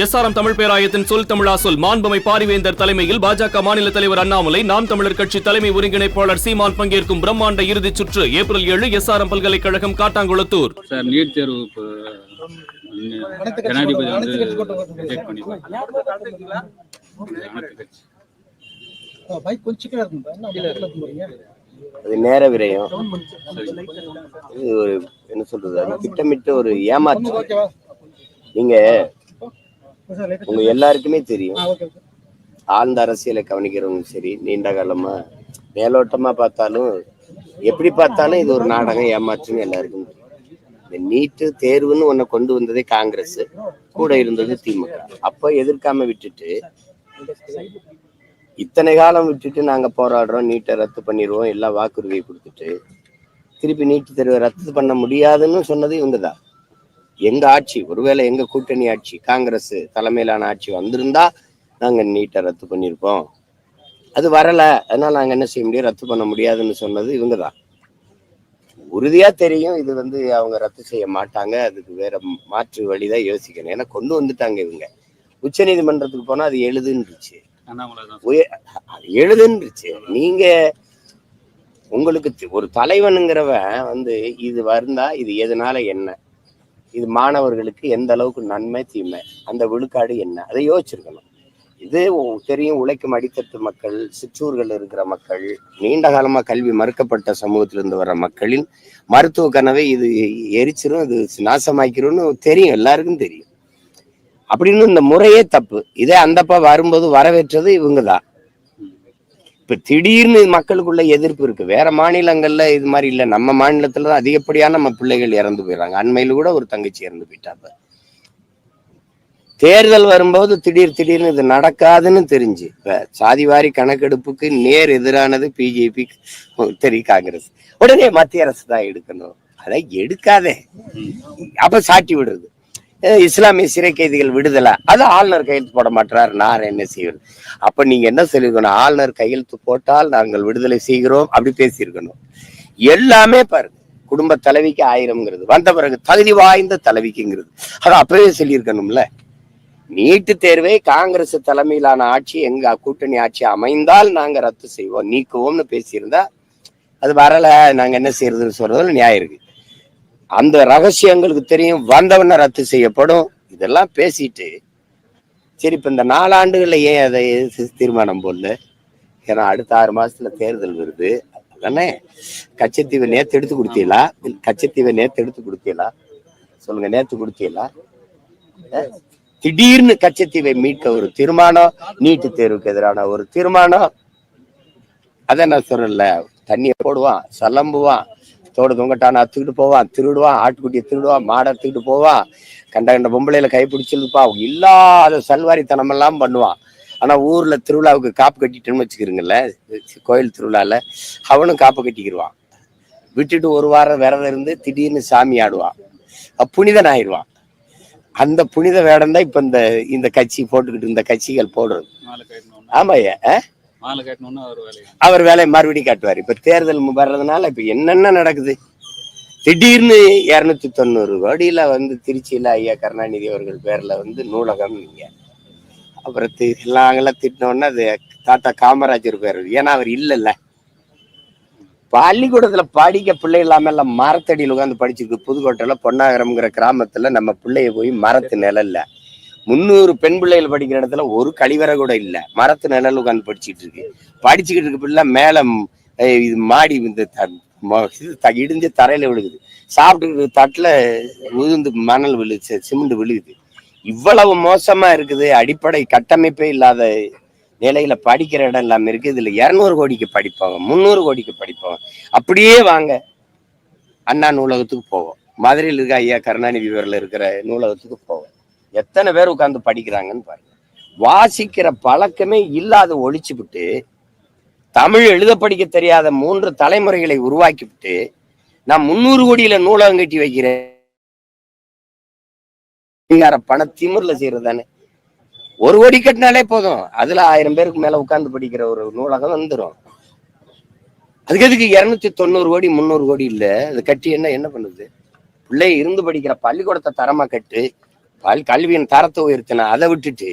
SRM Tamil பேராயத்தின் சொல் தமிழா சொல் மாண்புமை பாரிவேந்தர் தலைமையில் பாஜக மாநில தலைவர் அண்ணாமலை, நாம் தமிழர் கட்சி தலைமை ஒருங்கிணைப்பாளர் சீமான் பங்கேற்கும் பிரம்மாண்ட இறுதிச் சுற்று ஏப்ரல் 7 எஸ்ஆர்எம் பல்கலைக்கழகம் காட்டாங்குளத்தூர். சார், நீட் தேர்வு ஜனாதிபதி அது நேர விரயம். இது ஒரு என்ன சொல்றது, அது திட்டமிட்ட ஒரு ஏமாற்று. நீங்க உங்க எல்லாருக்குமே தெரியும், ஆழ்ந்த அரசியலை கவனிக்கிறவங்க சரி, நீண்ட காலமா மேலோட்டமா பார்த்தாலும் எப்படி பார்த்தாலும் இது ஒரு நாடகம், ஏமாற்றுன்னு எல்லாருக்கும் தெரியும். இந்த நீட்டு தேர்வுன்னு ஒன்ன கொண்டு வந்ததே காங்கிரஸ், கூட இருந்தது திமுக. அப்ப எதிர்க்காம விட்டுட்டு இத்தனை காலம் விட்டுட்டு நாங்க போராடுறோம், நீட்டை ரத்து பண்ணிடுவோம் எல்லாம் வாக்குறுதியை கொடுத்துட்டு திருப்பி நீட்டு தேர்வை ரத்து பண்ண முடியாதுன்னு சொன்னது இவங்கதான். எங்க ஆட்சி, ஒருவேளை எங்க கூட்டணி ஆட்சி காங்கிரஸ் தலைமையிலான ஆட்சி வந்திருந்தா நாங்க நீட்டை ரத்து பண்ணியிருப்போம். அது வரல, அதனால நாங்க என்ன செய்ய முடியும், ரத்து பண்ண முடியாதுன்னு சொன்னது இவங்கதான். உறுதியா தெரியும் இது அவங்க ரத்து செய்ய மாட்டாங்க, அதுக்கு வேற மாற்று வழிதான் யோசிக்கணும். ஏன்னா கொண்டு வந்துட்டாங்க இவங்க. உச்ச நீதிமன்றத்துக்கு போனா அது எழுதுன்னுச்சு, எழுதுன்னுச்சு. நீங்க உங்களுக்கு ஒரு தலைவனுங்கிறவன் இது வருந்தா இது எதனால என்ன, இது மாணவர்களுக்கு எந்த அளவுக்கு நன்மை தீமை, அந்த விழுக்காடு என்ன, அதை யோசிச்சிருக்கணும். இது தெரியும், உழைக்கும் அடித்தட்டு மக்கள், சிற்றூர்கள் இருக்கிற மக்கள், நீண்ட காலமா கல்வி மறுக்கப்பட்ட சமூகத்திலிருந்து வர்ற மக்களின் மருத்துவ கனவை இது எரிச்சிரும், இது நாசமாக்கிறோம்னு தெரியும், எல்லாருக்கும் தெரியும். அப்படின்னு இந்த முறையே தப்பு. இதே அந்தப்பா வரும்போது வரவேற்றது இவங்கதான். இப்ப திடீர்னு மக்களுக்குள்ள எதிர்ப்பு இருக்கு. வேற மாநிலங்கள்ல இது மாதிரி இல்லை, நம்ம மாநிலத்துலதான் அதிகப்படியான நம்ம பிள்ளைகள் இறந்து போயிடறாங்க. அண்மையில கூட ஒரு தங்கச்சி இறந்து போயிட்டாப்ப. தேர்தல் வரும்போது திடீர்னு இது நடக்காதுன்னு தெரிஞ்சு இப்ப சாதிவாரி கணக்கெடுப்புக்கு நேர் எதிரானது பிஜேபி, தெரியும் காங்கிரஸ். உடனே மத்திய அரசு தான் எடுக்கணும், அதை எடுக்காதே அப்ப சாட்டி விடுறது. இஸ்லாமிய சிறை கைதிகள் விடுதலை, அது ஆளுநர் கையெழுத்து போட மாட்டார், நான் என்ன செய்வது. அப்ப நீங்க என்ன சொல்லிருக்கணும், ஆளுநர் கையெழுத்து போட்டால் நாங்கள் விடுதலை செய்கிறோம் அப்படி பேசியிருக்கணும். எல்லாமே பாருங்க, குடும்ப தலைவிக்கு 1000ங்கிறது வந்த பிறகு தகுதி வாய்ந்த தலைவிக்குங்கிறது, அது அப்பவே சொல்லியிருக்கணும்ல. நீட்டு தேர்வை காங்கிரஸ் தலைமையிலான ஆட்சி, எங்க கூட்டணி ஆட்சி அமைந்தால் நாங்க ரத்து செய்வோம் நீக்குவோம்னு பேசியிருந்தா, அது வரல நாங்க என்ன செய்யறதுன்னு சொல்றதுல நியாயம் இருக்கு. அந்த ரகசியங்களுக்கு தெரியும், வந்தவன ரத்து செய்யப்படும். இதெல்லாம் பேசிட்டு சரி இப்ப இந்த 4 ஆண்டுகள்ல ஏன் அதை தீர்மானம் போடல? ஏன்னா அடுத்த 6 மாசத்துல தேர்தல் வருது. அதானே கச்சத்தீவை நேத்து எடுத்து கொடுத்தீங்களா? கச்சத்தீவை நேத்து எடுத்து கொடுத்தீங்களா சொல்லுங்க, நேத்து கொடுத்தீங்களா? திடீர்னு கச்சத்தீவை மீட்க ஒரு தீர்மானம், நீட்டு தேர்வுக்கு எதிரான ஒரு தீர்மானம். அதான் நான் சொல்றேன்ல, தண்ணியை போடுவான், சலம்புவான், தோடு தொங்கட்டான அத்துக்கிட்டு போவான், திருடுவான், ஆட்டுக்குட்டியை திருடுவான், மாடை எடுத்துக்கிட்டு போவான், கண்ட பொம்பளையில கைப்பிடிச்சிருப்பா, இல்லாத சல்வாரித்தனமெல்லாம் பண்ணுவான். ஆனா ஊர்ல திருவிழாவுக்கு காப்பு கட்டிட்டேன்னு வச்சுக்கிறீங்கல்ல, கோயில் திருவிழால அவனும் காப்பு கட்டிக்கிடுவான். விட்டுட்டு ஒரு வாரம் விரதம் இருந்து திடீர்னு சாமி ஆடுவான், புனிதன் ஆயிடுவான். அந்த புனித வேடம் தான் இப்ப இந்த கட்சி போட்டுக்கிட்டு இந்த கட்சிகள் போடுறது. ஆமாய்யா, அவர் வேலையை மறுபடியும் காட்டுவார். இப்ப தேர்தல் வர்றதுனால இப்ப என்னென்ன நடக்குது, திடீர்னு 290 கோடியில திருச்சியில ஐயா கருணாநிதி அவர்கள் பேர்ல நூலகம். நீங்க அப்புறம் நாங்கெல்லாம் திட்டினோன்னா அது தாத்தா காமராஜர் பேர், ஏன்னா அவர் இல்லைல்ல. பள்ளிக்கூடத்துல படிக்க பிள்ளை இல்லாம எல்லாம் மரத்தடியில் உட்காந்து படிச்சிருக்கு. புதுக்கோட்டையில பொன்னாகரம்ங்கிற கிராமத்துல நம்ம பிள்ளைய போய் மரத்து நிழல்ல 300 பெண் பிள்ளைகள் படிக்கிற இடத்துல ஒரு கழிவறை கூட இல்லை, மரத்து நிழல் உட்காந்து படிச்சுட்டு இருக்கு. படிச்சுக்கிட்டு இருக்க பிள்ளை மேல இது மாடி இடிஞ்ச தரையில விழுகுது, சாப்பிட்டுக்கிட்டு தட்டுல விழுந்து மணல் விழுது, சிமெண்ட் விழுகுது. இவ்வளவு மோசமா இருக்குது, அடிப்படை கட்டமைப்பே இல்லாத நிலையில படிக்கிற இடம் இல்லாம இருக்கு. இதுல 200 கோடிக்கு படிப்பாங்க, 300 கோடிக்கு படிப்பாங்க. அப்படியே வாங்க அண்ணா நூலகத்துக்கு போவோம், மதுரையில் இருக்க ஐயா கருணாநிதி பேர்ல இருக்கிற நூலகத்துக்கு போவோம். எத்தனை பேர் உட்கார்ந்து படிக்கிறாங்கன்னு பாருங்க. வாசிக்கிற பழக்கமே இல்லாத ஒழிச்சுவிட்டு, தமிழ் எழுத படிக்க தெரியாத 3 தலைமுறைகளை உருவாக்கி விட்டு, நான் 300 கோடியில நூலகம் கட்டி வைக்கிறேன் பண திமிர்ல செய்யறதானே. 1 கோடி கட்டினாலே போதும், அதுல 1000 பேருக்கு மேல உட்கார்ந்து படிக்கிற ஒரு நூலகம் வந்துடும். அதுக்கு எதுக்கு 290 கோடி 300 கோடி இல்ல? அது கட்டி என்ன பண்ணுது? பிள்ளை இருந்து படிக்கிற பள்ளிக்கூடத்தை தரமா கட்டு, கல்வியின் தரத்தை உயர்த்தினா அதை விட்டுட்டு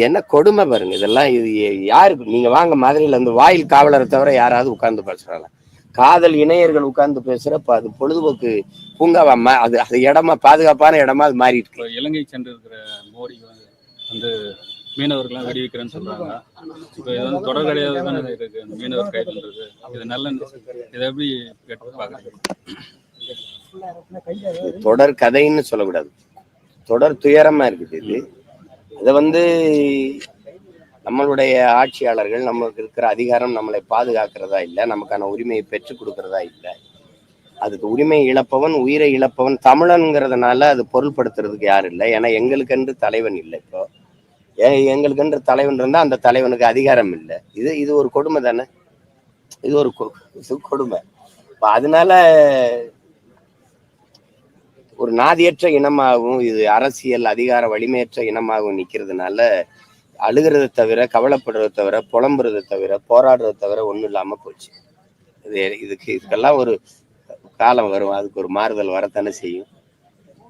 என்ன கொடுமை பாருங்க இதெல்லாம். இது யாருக்கு நீங்க வாங்க மதுரையில இருந்து வாயில் காவலரை தவிர யாராவது உட்கார்ந்து பேசுறாங்க? காதல் இணையர்கள் உட்கார்ந்து பேசுறப்ப அது பொழுதுபோக்கு பூங்காவா அது அது இடமா பாதுகாப்பான இடமா அது மாறி இருக்கு. இலங்கை சென்று இருக்கிற மோடி வந்து மீனவர்கள்லாம் வெடிவிக்கிறேன்னு சொல்றாங்க. இப்போ இது வந்து தொடர் கிடையாது தானே இருக்கு மீனவர் கைதுன்றது. இது நல்ல இதை எப்படி கேட்டு பாக்குறீங்க? தொடர் கதைன்னு சொல்லக்கூடாது, தொடர் துயரமா இருக்குது இது. அதை வந்து நம்மளுடைய ஆட்சியாளர்கள் நமக்கு இருக்கிற அதிகாரம் நம்மளை பாதுகாக்கிறதா இல்லை, நமக்கான உரிமையை பெற்றுக் கொடுக்கறதா இல்லை. அதுக்கு உரிமை இழப்பவன் உயிரை இழப்பவன் தமிழன்கிறதுனால அது பொருள்படுத்துறதுக்கு யாரும் இல்லை. ஏன்னா எங்களுக்கென்று தலைவன் இல்லை. இப்போ எங்களுக்கென்று தலைவன் இருந்தால் அந்த தலைவனுக்கு அதிகாரம் இல்லை. இது ஒரு கொடுமை தானே, இது ஒரு கொடுமை. அதனால ஒரு நாதியற்ற இனமாகவும் இது அரசியல் அதிகார வலிமையற்ற இனமாகவும் நிற்கிறதுனால அழுகிறத தவிர, கவலைப்படுறத தவிர, புலம்புறதை தவிர, போராடுறத தவிர ஒன்றும் இல்லாமல் போச்சு. இதுக்கெல்லாம் ஒரு காலம் வரும், அதுக்கு ஒரு மாறுதல் வரத்தானே செய்யும்.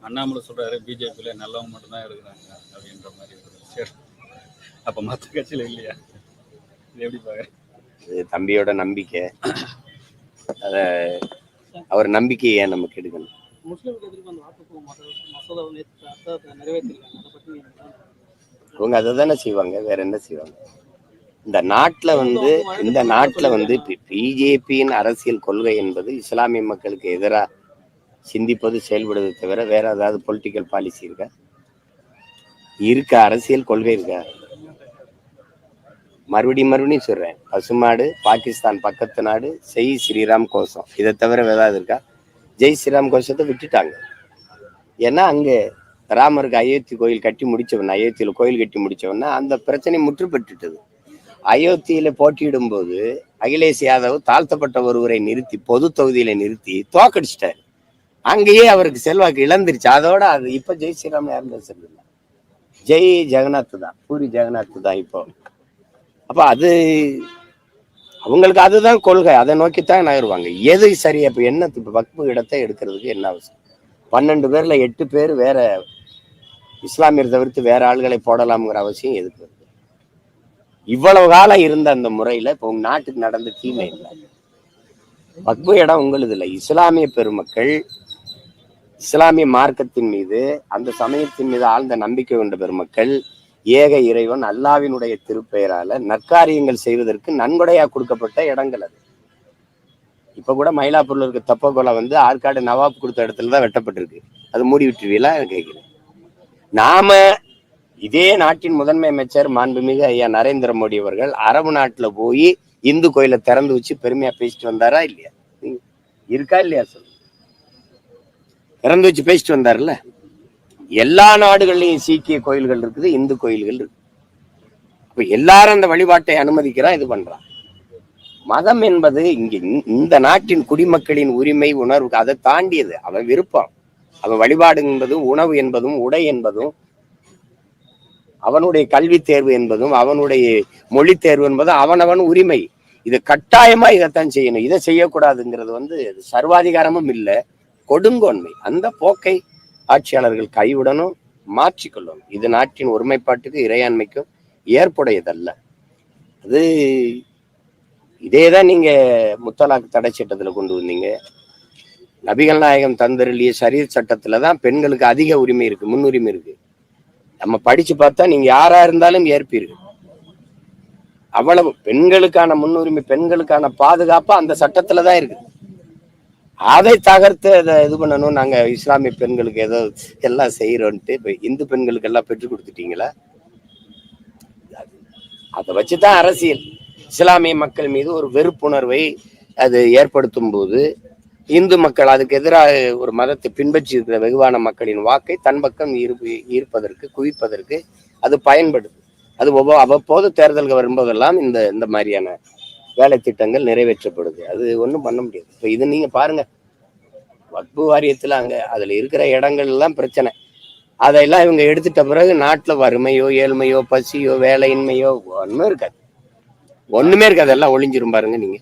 அண்ணாமலை சொல்றாரு பிஜேபியில நல்லவங்க மட்டும்தான் இருக்கிறாங்க அப்படின்ற மாதிரி. அப்ப மற்ற கட்சியில இல்லையா? இது எப்படி பாக்க? இது தம்பியோட நம்பிக்கை. அத அவர் நம்பிக்கையை ஏன் நமக்கு எடுக்கணும்? அவங்க அதை தானே செய்வாங்க, வேற என்ன செய்வாங்க? இந்த நாட்டுல வந்து பிஜேபியின் அரசியல் கொள்கை என்பது இஸ்லாமிய மக்களுக்கு எதிராக சிந்திப்பது, செயல்படுவதை தவிர வேற ஏதாவது பொலிட்டிக்கல் பாலிசி இருக்க அரசியல் கொள்கை இருக்கா? மறுபடியும் சொல்றேன், பசுமாடு, பாகிஸ்தான் பக்கத்து நாடு, செய் ஸ்ரீராம் கோஷம், இதை தவிர ஏதாவது இருக்கா? ஜெய் ஸ்ரீராம் கோஷத்தை விட்டுட்டாங்க. ஏன்னா அங்கே ராமருக்கு அயோத்தி கோயில் கட்டி முடிச்சவன், அயோத்தியில கோயில் கட்டி முடிச்சவன்னா அந்த பிரச்சனை முற்று பெற்றுட்டது. அயோத்தியில போட்டியிடும் போது அகிலேஷ் யாதவ் தாழ்த்தப்பட்ட ஒருவரை நிறுத்தி பொது தொகுதியில நிறுத்தி தோக்கடிச்சிட்டாரு. அங்கேயே அவருக்கு செல்வாக்கு இழந்துருச்சு. அதோட அது இப்ப ஜெய் ஸ்ரீராம் யாரும் பேசுறது இல்லை, ஜெய் ஜெகநாத் தான், பூரி ஜெகநாத் தான் இப்போ. அப்ப அது அவங்களுக்கு அதுதான் கொள்கை, அதை நோக்கித்தான் நகருவாங்க. எது சரியா? இப்ப என்ன வக்பு இடத்தை எடுக்கிறதுக்கு என்ன அவசியம்? 12 பேர்ல 8 பேர் வேற இஸ்லாமியர் தவிர்த்து வேற ஆள்களை போடலாம்ங்கிற அவசியம் எதுக்கு? இவ்வளவு காலம் இருந்த அந்த முறையில இப்ப உங்க நாட்டுக்கு நடந்த தீமை இல்லை. வக்பு இடம் உங்களது இல்லை. இஸ்லாமிய பெருமக்கள் இஸ்லாமிய மார்க்கத்தின் மீது, அந்த சமயத்தின் மீது ஆழ்ந்த நம்பிக்கை கொண்ட பெருமக்கள் ஏக இறைவன் அல்லாவினுடைய திருப்பெயரால நற்காரியங்கள் செய்வதற்கு நன்கொடையா கொடுக்கப்பட்ட இடங்கள் அது. இப்ப கூட மயிலாப்பூர்ல இருக்க தப்பகொலை வந்து ஆற்காடு நவாப் கொடுத்த இடத்துலதான் வெட்டப்பட்டிருக்கு. அது மூடி விட்டுருவீங்களா கேட்கிறேன். நாம இதே நாட்டின் முதன்மை அமைச்சர் மாண்புமிகு ஐயா நரேந்திர மோடி அவர்கள் அரபு நாட்டுல போய் இந்து கோயிலை திறந்து வச்சு பெருமையா பேசிட்டு வந்தாரா இல்லையா? இருக்கா இல்லையா? சொல்லு. திறந்து வச்சு பேசிட்டு வந்தார்ல. எல்லா நாடுகள்லயும் சீக்கிய கோயில்கள் இருக்குது, இந்து கோயில்கள் இருக்கு. அப்ப எல்லாரும் அந்த வழிபாட்டை அனுமதிக்கிறான், இது பண்றான். மதம் என்பது இங்க இந்த நாட்டின் குடிமக்களின் உரிமை உணர்வு, அதை தாண்டியது. அவன் விருப்பம், அவன் வழிபாடு என்பதும், உணவு என்பதும், உடை என்பதும், அவனுடைய கல்வி தேர்வு என்பதும், அவனுடைய மொழி தேர்வு என்பதும் அவனவன் உரிமை. இது கட்டாயமா இதைத்தான் செய்யணும். இதை செய்யக்கூடாதுங்கிறது வந்து சர்வாதிகாரமும் இல்லை, கொடுங்கோன்மை. அந்த போக்கை ஆட்சியாளர்கள் கைவிடணும், மாற்றிக்கொள்ளணும். இது நாட்டின் ஒருமைப்பாட்டுக்கு இறையாண்மைக்கும் ஏற்புடையதல்ல. அது இதேதான் நீங்க முத்தலாக் தடை சட்டத்துல கொண்டு வந்தீங்க. நபிகள் நாயகம் தந்தருளிய ஷரீஅத் சட்டத்துலதான் பெண்களுக்கு அதிக உரிமை இருக்கு, முன்னுரிமை இருக்கு. நம்ம படிச்சு பார்த்தா நீங்க யாரா இருந்தாலும் ஏற்பீர்கள். அவ்வளவு பெண்களுக்கான முன்னுரிமை, பெண்களுக்கான பாதுகாப்பு அந்த சட்டத்துலதான் இருக்கு. அதை தகர்த்து அதை இது பண்ணணும். நாங்க இஸ்லாமிய பெண்களுக்கு ஏதோ எல்லாம் செய்யறோன்ட்டு இப்ப இந்து பெண்களுக்கு எல்லாம் பெற்றுக் கொடுத்துட்டீங்களா? அதை வச்சுதான் அரசியல். இஸ்லாமிய மக்கள் மீது ஒரு வெறுப்புணர்வை அது ஏற்படுத்தும் போது இந்து மக்கள் அதுக்கு எதிராக ஒரு மதத்தை பின்பற்றி இருக்கிற வெகுவான மக்களின் வாக்கை தன் பக்கம் ஈர்ப்பதற்கு, குவிப்பதற்கு அது பயன்படுது. அது அவ்வப்போது தேர்தல்கள் வரும்போதெல்லாம் இந்த மாதிரியான வேலை திட்டங்கள் நிறைவேற்றப்படுது. அது ஒன்றும் பண்ண முடியாது. இப்போ இது நீங்க பாருங்க, வக்பு வாரியத்துல அங்க அதுல இருக்கிற இடங்கள் எல்லாம் பிரச்சனை. அதையெல்லாம் இவங்க எடுத்துட்ட பிறகு நாட்டுல வறுமையோ, ஏழ்மையோ, பசியோ, வேலையின்மையோ ஒண்ணுமே இருக்காது. எல்லாம் ஒளிஞ்சிரும் பாருங்க. நீங்க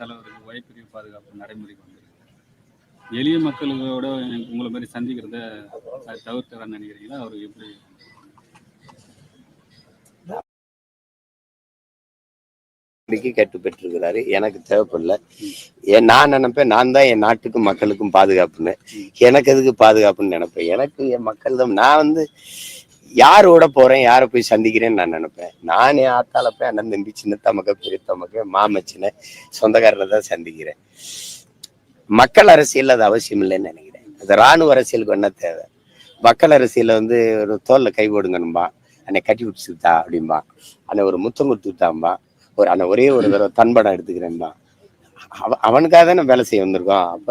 தலைவருக்கு வைப்பிரிவு பாதுகாப்பு நடைமுறைக்கு எளிய மக்களோட உங்களை மாதிரி சந்திக்கிறத தவிர்த்துறான்னு நினைக்கிறீங்களா? அவர் எப்படி கேட்டு பெற்றிருக்கிறாரு. எனக்கு தேவைப்படல. நான் நினைப்பேன் நான் தான் என் நாட்டுக்கும் மக்களுக்கும் பாதுகாப்புன்னு. எனக்கு எதுக்கு பாதுகாப்புன்னு நினைப்பேன். எனக்கு என் மக்கள் தான். நான் யாரோட போறேன், யாரை போய் சந்திக்கிறேன்னு நான் நினைப்பேன். நான் என் ஆத்தால போய் அண்ணன் தம்பி சின்னத்தா மக்க பெரியத்தா மக்க மாமச்சின சொந்தக்காரனை தான் சந்திக்கிறேன். மக்கள் அரசியல் அது அவசியம் இல்லைன்னு நினைக்கிறேன். அது இராணுவ அரசியலுக்கு என்ன தேவை? மக்கள் அரசியல ஒரு தோல்ல கை போடுங்கன்பா, அன்னை கட்டி விட்டுச்சுட்டா அப்படின்பா, அன்னை ஒரு முத்தம் கொடுத்துட்டான்பா, அண்ணன் ஒரே ஒரு தடவை தன்படம் எடுத்துக்கிறேன்பா. அவனுக்காக தானே வேலை செய்ய வந்திருக்கோம். அப்ப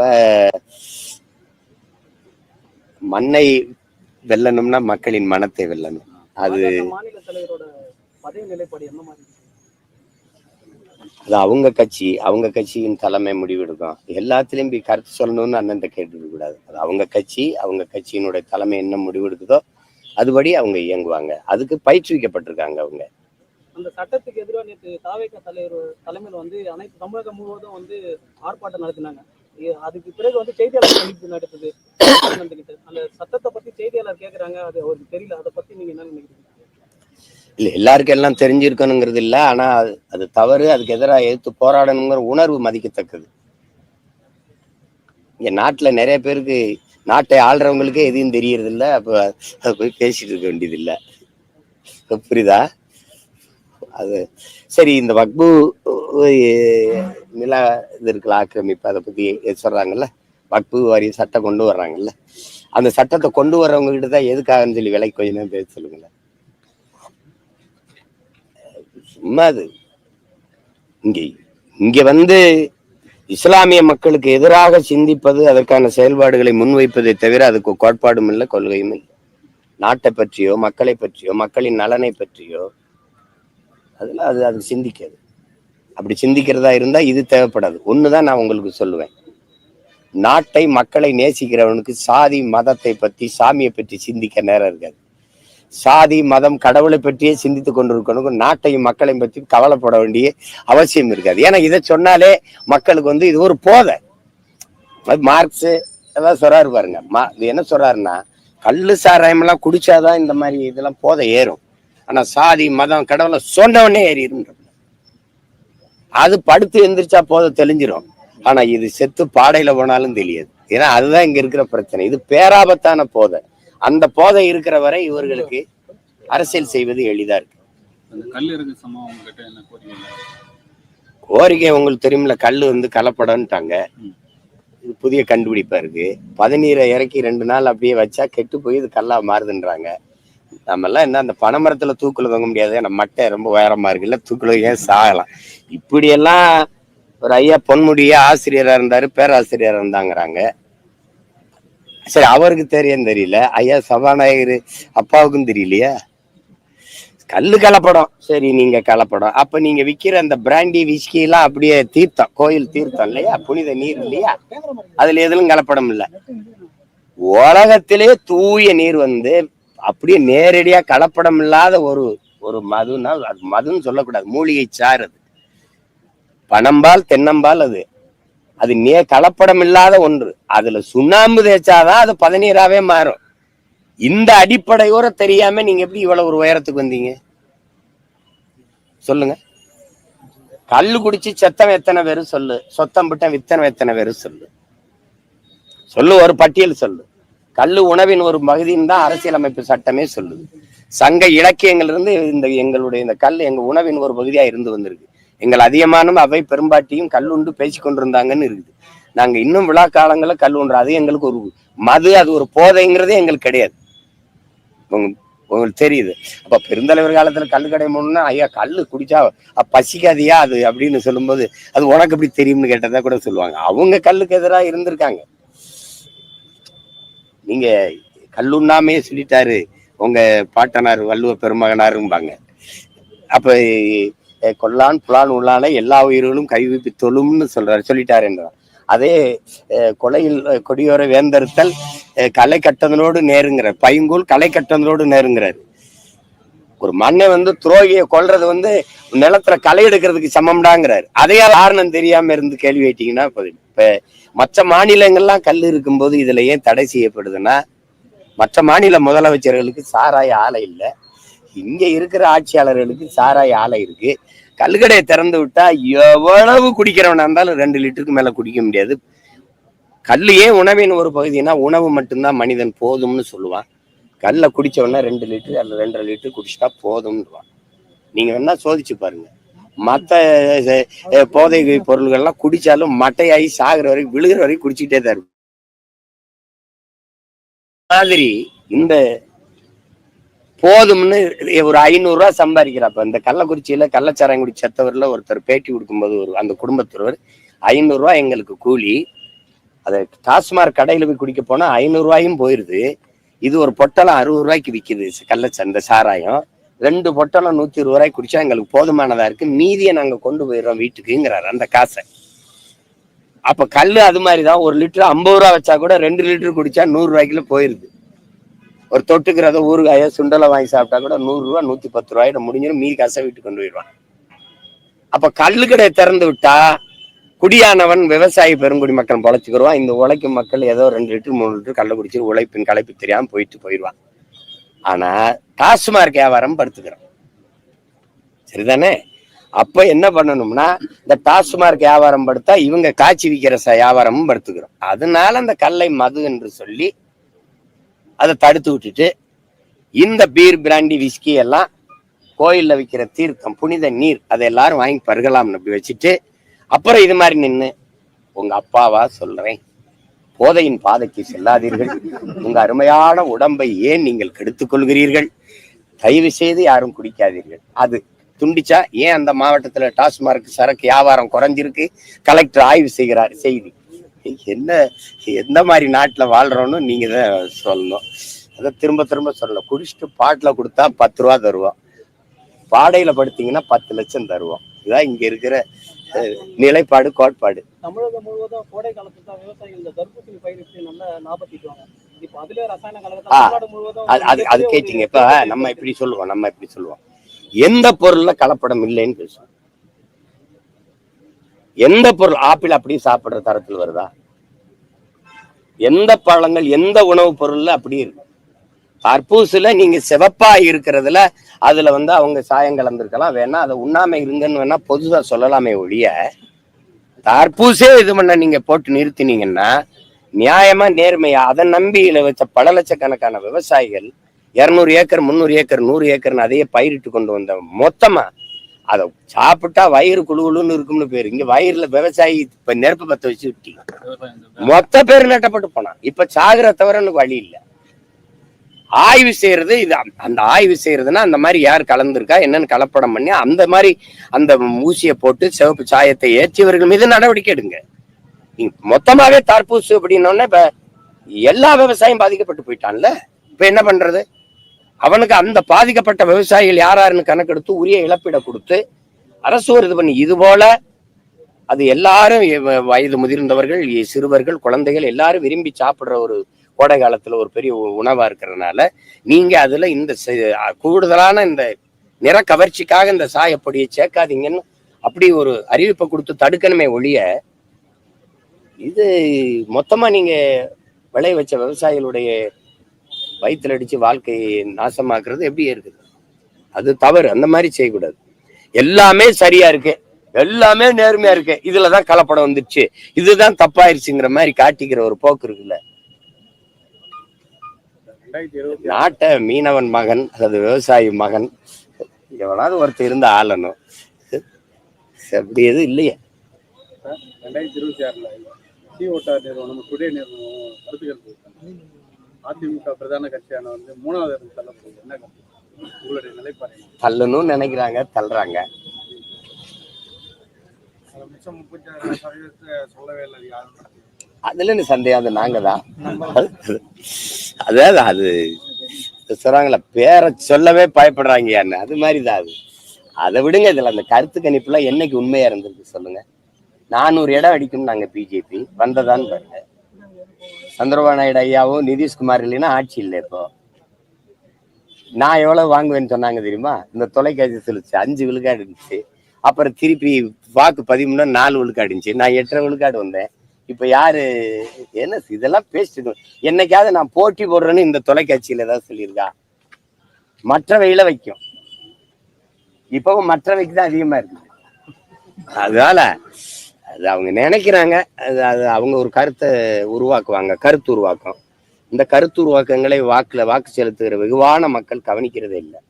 மண்ணை வெல்லணும்னா மக்களின் மனத்தை வெல்லணும். அது அது அவங்க கட்சியின் தலைமை முடிவெடுக்கும். எல்லாத்திலையும் போய் கருத்து சொல்லணும்னு அண்ணன் கேட்டு கூடாது. அது அவங்க கட்சியினுடைய தலைமை என்ன முடிவெடுக்குதோ அதுபடி அவங்க இயங்குவாங்க. அதுக்கு பயிற்றுவிக்கப்பட்டிருக்காங்க அவங்க. அந்த சட்டத்துக்கு எதிராக நேற்று தாவேக தலைமையில் அனைத்து தமிழகம் முழுவதும் ஆர்ப்பாட்டம் நடத்தினாங்க. அதுக்கு பிறகு செய்தியாளர் சந்திப்பு நடத்துது. அந்த சட்டத்தை பத்தி செய்தியாளர் கேட்கறாங்க, அது அவருக்கு தெரியல. அதை பத்தி நீங்க என்ன நினைக்கிறீங்க? இல்ல, எல்லாருக்கும் எல்லாம் தெரிஞ்சிருக்கணுங்கிறது இல்ல. ஆனா அது தவறு. அதுக்கு எதிராக எதிர்த்து போராடணுங்கிற உணர்வு மதிக்கத்தக்கது. இங்க நாட்டுல நிறைய பேருக்கு நாட்டை ஆள்றவங்களுக்கே எதையும் தெரியறது இல்ல. அப்ப அதை போய் பேசிட்டு இருக்க வேண்டியது இல்ல. புரியுதா? அது சரி. இந்த வக்பு நில இது இருக்குல்ல, ஆக்கிரமிப்பு, அதை பத்தி சொல்றாங்கல்ல, வக்பு வாரிய சட்டம் கொண்டு வர்றாங்கல்ல, அந்த சட்டத்தை கொண்டு வர்றவங்க கிட்ட தான் எதுக்காகன்னு சொல்லி விலை கொஞ்ச நேரம் பேச சொல்லுங்களேன். சும்மா அது இங்க இஸ்லாமிய மக்களுக்கு எதிராக சிந்திப்பது, அதற்கான செயல்பாடுகளை முன்வைப்பதை தவிர அதுக்கு கோட்பாடும் இல்லை, கொள்கையும் இல்லை. நாட்டை பற்றியோ மக்களை பற்றியோ மக்களின் நலனை பற்றியோ அதெல்லாம் அது சிந்திக்காது. அப்படி சிந்திக்கிறதா இருந்தா இது தேவைப்படாது. ஒண்ணுதான் நான் உங்களுக்கு சொல்லுவேன். நாட்டை மக்களை நேசிக்கிறவனுக்கு சாதி மதத்தை பற்றி சாமியை பற்றி சிந்திக்க நேரம் இருக்காது. சாதி மதம் கடவுளை பற்றியே சிந்தித்து கொண்டிருக்கணும். நாட்டையும் மக்களையும் பற்றி கவலைப்பட வேண்டிய அவசியம் இருக்காது. ஏன்னா இதை சொன்னாலே மக்களுக்கு இது ஒரு போதை. மார்க்ஸ் ஏதாவது சொல்றாரு பாருங்க. இது என்ன சொல்றாருன்னா, கள்ளு சாராயம் எல்லாம் குடிச்சாதான் இந்த மாதிரி இதெல்லாம் போதை ஏறும். ஆனா சாதி மதம் கடவுளை சொன்னவனே ஏறிடும். அது படுத்து எந்திரிச்சா போதை தெளிஞ்சிரும். ஆனா இது செத்து பாடையில போனாலும் தெரியாது. ஏன்னா அதுதான் இங்க இருக்கிற பிரச்சனை. இது பேராபத்தான போதை. அந்த போதை இருக்கிற வரை இவர்களுக்கு அரசியல் செய்வது எளிதா இருக்கு. கோரிக்கை உங்களுக்கு தெரியுமில்ல, கல்லு கலப்படம்ட்டாங்க. இது புதிய கண்டுபிடிப்பா இருக்கு. பதநீரை இறக்கி 2 நாள் அப்படியே வச்சா கெட்டு போய் இது கல்லா மாறுதுன்றாங்க. நம்ம எல்லாம் என்ன அந்த பனைமரத்துல தூக்குல தொங்க முடியாது. நம்ம மட்டை ரொம்ப உயரமா இருக்குல்ல, தூக்குல ஏன் சாகலாம். இப்படியெல்லாம் ஒரு ஐயா பொன்முடியா ஆசிரியரா இருந்தாரு, பேராசிரியரா இருந்தாங்கிறாங்க. சரி, அவருக்கு தெரியல. ஐயா சபாநாயகர் அப்பாவுக்கும் தெரியலையா? கல்லு கலப்படம். சரி, நீங்க கலப்படம். அப்ப நீங்க விக்கிற அந்த பிராண்டி விஸ்கி எல்லாம் அப்படியே தீர்த்தம், கோயில் தீர்த்தம் இல்லையா, புனித நீர் இல்லையா, அதுல எதிலும் கலப்படம் இல்லை. உலகத்திலே தூய நீர் அப்படியே நேரடியா கலப்படம் இல்லாத ஒரு மதுன்னா, அது மதுன்னு சொல்லக்கூடாது, மூலிகை சாறு. அது பனம்பால் தென்னம்பால். அது கலப்படம் இல்லாத ஒன்று. அதுல சுண்ணாம்பு தேய்ச்சாதான் அது பதநீராவே மாறும். இந்த அடிப்படையோட தெரியாம நீங்க எப்படி இவ்வளவு ஒரு உயரத்துக்கு வந்தீங்க சொல்லுங்க. கல்லு குடிச்சு செத்தவன் எத்தனை பேரு சொல்லு, சொத்தம் விட்டன் வித்தனம் எத்தனை பேரு சொல்லு, ஒரு பட்டியல் சொல்லு. கல்லு உணவின் ஒரு பகுதின்னு தான் அரசியலமைப்பு சட்டமே சொல்லுது. சங்க இலக்கியங்கள் இருந்து எங்களுடைய இந்த கல் எங்க உணவின் ஒரு பகுதியா இருந்து வந்திருக்கு. எங்கள் அதிகமானும் அவை பெரும்பாட்டியும் கல்லுண்டு பேசி கொண்டிருந்தாங்கன்னு இருக்குது. நாங்க இன்னும் விழா காலங்களில் கல் உண்டு. அது எங்களுக்கு ஒரு மது, அது ஒரு போதைங்கிறதே எங்களுக்கு கிடையாது. உங்களுக்கு தெரியுது. அப்ப பெருந்தலைவர் காலத்துல கல்லு கடை போகணும்னா, ஐயா கல்லு குடிச்சா பசிக்காதியா அது அப்படின்னு சொல்லும்போது, அது உனக்கு எப்படி தெரியும்னு கேட்டதா கூட சொல்லுவாங்க. அவங்க கல்லுக்கு எதிராக இருந்திருக்காங்க. நீங்க கல்லுண்ணாமே சொல்லிட்டாரு உங்க பாட்டனார் வள்ளுவ பெருமகனாரும்பாங்க. அப்ப கொல்லான் புலான் உள்ளான எல்லா உயிர்களும் கைவிப்பி தொழும்னு சொல்லிட்டாரு என்றார். அதே கொலையில் கொடியோர வேந்தறுத்தல் களை கட்டதனோடு நேருங்கிறார். பைங்கூல் களை கட்டதனோடு நேருங்கிறார். ஒரு மண்ணை துரோகியை கொல்றது நிலத்துல களை எடுக்கிறதுக்கு சமம்டாங்கிறாரு. அதையா காரணம் தெரியாம இருந்து கேள்வி கேட்டீங்கன்னா இப்ப மற்ற மாநிலங்கள்லாம் கல் இருக்கும்போது இதுல ஏன் தடை செய்யப்படுதுன்னா, மற்ற மாநில முதலமைச்சர்களுக்கு சாராய ஆலை இல்லை, இங்க இருக்கிற ஆட்சியாளர்களுக்கு சாராய ஆலை இருக்கு. கல்கடையை திறந்து விட்டா எவ்வளவு குடிக்கிறவனா இருந்தாலும் 2 லிட்டருக்கு மேல குடிக்க முடியாது. கல்லு ஏன் உணவின் ஒரு பகுதினா, உணவு மட்டும்தான் மனிதன் போதும்னு சொல்லுவான். கல்ல குடிச்சவொன்னா 2 லிட்டர் அல்ல 2.5 லிட்டர் குடிச்சிட்டா போதும்னுவான். நீங்க வேணா சோதிச்சு பாருங்க. மற்ற போதை பொருள்கள்லாம் குடிச்சாலும் மட்டையாகி சாகுற வரைக்கும் விழுகிற வரைக்கும் குடிச்சுக்கிட்டே தான் இருக்கும். மாதிரி இந்த போதும்னு ஒரு 500 ரூபாய் சம்பாதிக்கிறப்ப இந்த கள்ளக்குறிச்சியில கள்ளச்சாராயம் குடி செத்தவர்ல ஒருத்தர் பேட்டி கொடுக்கும்போது அந்த குடும்பத்தொருவர் 500 ரூபாய் எங்களுக்கு கூலி, அதை டாஸ்மாக் கடையில போய் குடிக்க போனா 500 ரூபாயும் போயிருது, இது ஒரு பொட்டலம் 60 ரூபாய்க்கு விற்குது இந்த சாராயம், 2 பொட்டலம் 120 ரூபாய்க்கு குடிச்சா எங்களுக்கு போதுமானதா இருக்கு, மீதியை நாங்க கொண்டு போயிடுறோம் வீட்டுக்குங்கிறாரு அந்த காசை. அப்ப கல்லு அது மாதிரிதான், 1 லிட்டர் 50 ரூபா வச்சா கூட 2 லிட்டர் குடிச்சா 100 ரூபாய்க்குள்ள போயிருது. ஒரு தொட்டுக்கிறத ஊறுகாய சுண்டலை வாங்கி சாப்பிட்டா கூட 100 ரூபா 110 ரூபாயிட முடிஞ்சிடும், மீதி காசை வீட்டுக்கு கொண்டு போயிடுவான். அப்ப கல்லு கடையை திறந்து விட்டா குடியானவன் விவசாயி பெருங்குடி மக்கள் பொழைச்சுக்கிடுவான், இந்த உழைக்கும் மக்கள் ஏதோ 2 லிட்டர் 3 லிட்டர் கள்ள குடிச்சு உழைப்பின் களைப்பு தெரியாம போயிடுவான். ஆனா டாஸ்மாக் வியாபாரம் படுத்துக்கிறோம், சரிதானே? அப்ப என்ன பண்ணணும்னா, இந்த டாஸ்மாக் வியாபாரம் படுத்தா இவங்க காய்ச்சி விற்கிற வியாபாரமும் படுத்துக்கிறோம். அதனால அந்த கல்லை மது என்று சொல்லி அதை தடுத்து விட்டுட்டு இந்த பீர் பிராண்டி விஸ்கி எல்லாம் கோயில்ல விற்கிற தீர்த்தம் புனித நீர் அதை எல்லாரும் வாங்கி பருகலாம்னு அப்படி வச்சுட்டு, அப்புறம் இது மாதிரி நின்று உங்க அப்பாவா சொல்றேன், போதையின் பாதைக்கு செல்லாதீர்கள், உங்க அருமையான உடம்பை ஏன் நீங்கள் கெடுத்துக் கொள்கிறீர்கள், தயவு செய்து யாரும் குடிக்காதீர்கள். அது துண்டிச்சா ஏன் அந்த மாவட்டத்துல டாஸ்மாக் சரக்கு வியாபாரம் குறைஞ்சிருக்கு, கலெக்டர் ஆய்வு செய்கிறார் செய்தி. என்ன எந்த மாதிரி நாட்டுல வாழ்றோம்னு நீங்க தான் சொல்லணும். அதை திரும்ப திரும்ப சொல்லணும். குடிச்சிட்டு பாட்டுல கொடுத்தா 10 ரூபா தருவோம், பாடையில படுத்தீங்கன்னா 10 லட்சம் தருவோம். இதான் இங்க இருக்கிற நிலைப்பாடு, கோட்பாடு. தமிழகம் முழுவதும் கோடை காலத்துல தான் விவசாயிகள் இந்த தர்பூசணி பயிரிட்டு நல்ல லாபம் ஈட்டுவாங்க. இப்ப அதுல ரசாயன கலவை அது கேட்டீங்க. இப்ப நம்ம இப்படி சொல்லுவோம், எந்த பொருள்ல கலப்படம் இல்லைன்னு பேசுவோம். எந்த பொருள் ஆப்பிள் அப்படியே சாப்பிடுற தரத்தில் வருதா? எந்த பழங்கள் எந்த உணவுப் பொருள்ல அப்படி இருக்கு? தர்பூசுல நீங்க சிவப்பா இருக்கிறதுல அதுல அவங்க சாயம் கலந்துருக்கலாம், வேணா அதை உண்ணாம இருங்கன்னு வேணா பொதுவா சொல்லலாமே ஒழிய, தர்பூசே இது பண்ண நீங்க போட்டு நிறுத்தினீங்கன்னா நியாயமா நேர்மையா அதை நம்பி வச்ச பல லட்சக்கணக்கான விவசாயிகள் 200 ஏக்கர் 300 ஏக்கர் 100 ஏக்கர்னு அதையே பயிரிட்டு கொண்டு வந்த மொத்தமா அதை சாப்பிட்டா வயிறு குழுன்னு இருக்கும்னு பேரு. இங்க வயிறுல விவசாயி இப்ப நெருப்பு பத்த வச்சு விட்டீங்க, மொத்த பேர் நட்டப்பட்டு போனான். இப்ப சாகுற தவிர வழி இல்லை. ஆய்வு செய்யறது இது. அந்த ஆய்வு செய்யறதுன்னா அந்த மாதிரி யார் கலந்துருக்கா என்னன்னு கலப்படம் பண்ணி அந்த மாதிரி அந்த ஊசியை போட்டு சிவப்பு சாயத்தை ஏற்றியவர்கள் மீது நடவடிக்கை எடுங்க. நீங்க மொத்தமாவே தர்பூசு அப்படின்னோடனே இப்ப எல்லா விவசாயம் பாதிக்கப்பட்டு போயிட்டான்ல. இப்ப என்ன பண்றது? அவனுக்கு அந்த பாதிக்கப்பட்ட விவசாயிகள் யாருன்னு கணக்கெடுத்து உரிய இழப்பீடை கொடுத்து அரசு ஒரு இது பண்ணி, இது போல அது எல்லாரும் வயது முதிர்ந்தவர்கள், சிறுவர்கள், குழந்தைகள் எல்லாரும் விரும்பி சாப்பிடுற ஒரு கோடை காலத்துல ஒரு பெரிய உணவா இருக்கிறதுனால நீங்க அதுல இந்த கூடுதலான இந்த நிற கவர்ச்சிக்காக இந்த சாயப்பொடியை சேர்க்காதீங்கன்னு அப்படி ஒரு அறிவிப்பை கொடுத்து தடுக்கணுமே ஒழிய, இது மொத்தமா நீங்க விளைய வச்ச விவசாயிகளுடைய வயிற்றுல அடிச்சு வாழ்க்கையை நாசமாக்குறது எப்படி இருக்குது? அது தவறு. அந்த மாதிரி செய்யக்கூடாது. எல்லாமே சரியா இருக்கு, எல்லாமே நேர்மையா இருக்கு, இதுலதான் கலப்படம் வந்துருச்சு, இதுதான் தப்பாயிருச்சுங்கிற மாதிரி காட்டிக்கிற ஒரு போக்கு இருக்குல்ல. நாட்டை மீனவன் மகன், அது விவசாயி மகன், எவனாவது ஒருத்தர் இருந்து ஆளணும். அப்படி எதுவும் இல்லையே. 2026 CO2 நிறுவனம் டுடே நிறுவனம் கருத்துக்கள் அதிமுக பிரதான கட்சியான 3வது இடத்துல தள்ள போகுது. என்ன உங்களுடைய நிலைப்பாடு? தள்ளணும்னு நினைக்கிறாங்க, தள்ளுறாங்க. மிச்சம் 36% சொல்லவே இல்லை யாரும். அதுல என்ன சந்தேகம்? அது நாங்க தான். அதாவது அது சொல்றாங்களா, பேரை சொல்லவே பயப்படுறாங்க, அது மாதிரிதான் அது. அதை விடுங்க. இதுல அந்த கருத்து கணிப்புல என்னைக்கு உண்மையா இருந்திருக்கு சொல்லுங்க? 400 இடம் அடிக்கும் நாங்க பிஜேபி வந்ததான்னு பாருங்க. சந்திரபாபு நாயுடு ஐயாவும் நிதிஷ்குமார் இல்லைன்னா ஆட்சி இல்லை. இப்போ நான் எவ்வளவு வாங்குவேன்னு சொன்னாங்க தெரியுமா? இந்த தொலைக்காட்சி சொல்லிச்சு 5 விழுக்காடு இருந்துச்சு, அப்புறம் திருப்பி வாக்கு 13 4 விழுக்காடு இருந்துச்சு, நான் 8.5 விழுக்காடு வந்தேன். இப்ப யாரு என்ன இதெல்லாம் பேசிட்டு என்னைக்காவது நான் போட்டி போடுறேன்னு இந்த தொலைக்காட்சியில ஏதாவது சொல்லியிருக்கா? மற்றவையில வைக்கும், இப்பவும் மற்றவைக்கு தான் அதிகமா இருக்குது. அதனால அது அவங்க நினைக்கிறாங்க, அது அவங்க ஒரு கருத்தை உருவாக்குவாங்க, கருத்து உருவாக்கம். இந்த கருத்து உருவாக்கங்களை வாக்கு செலுத்துகிற வெகுவான மக்கள் கவனிக்கிறதே இல்லை.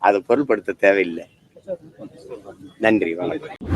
அதை பொருள்படுத்த தேவையில்லை. நன்றி, வணக்கம்.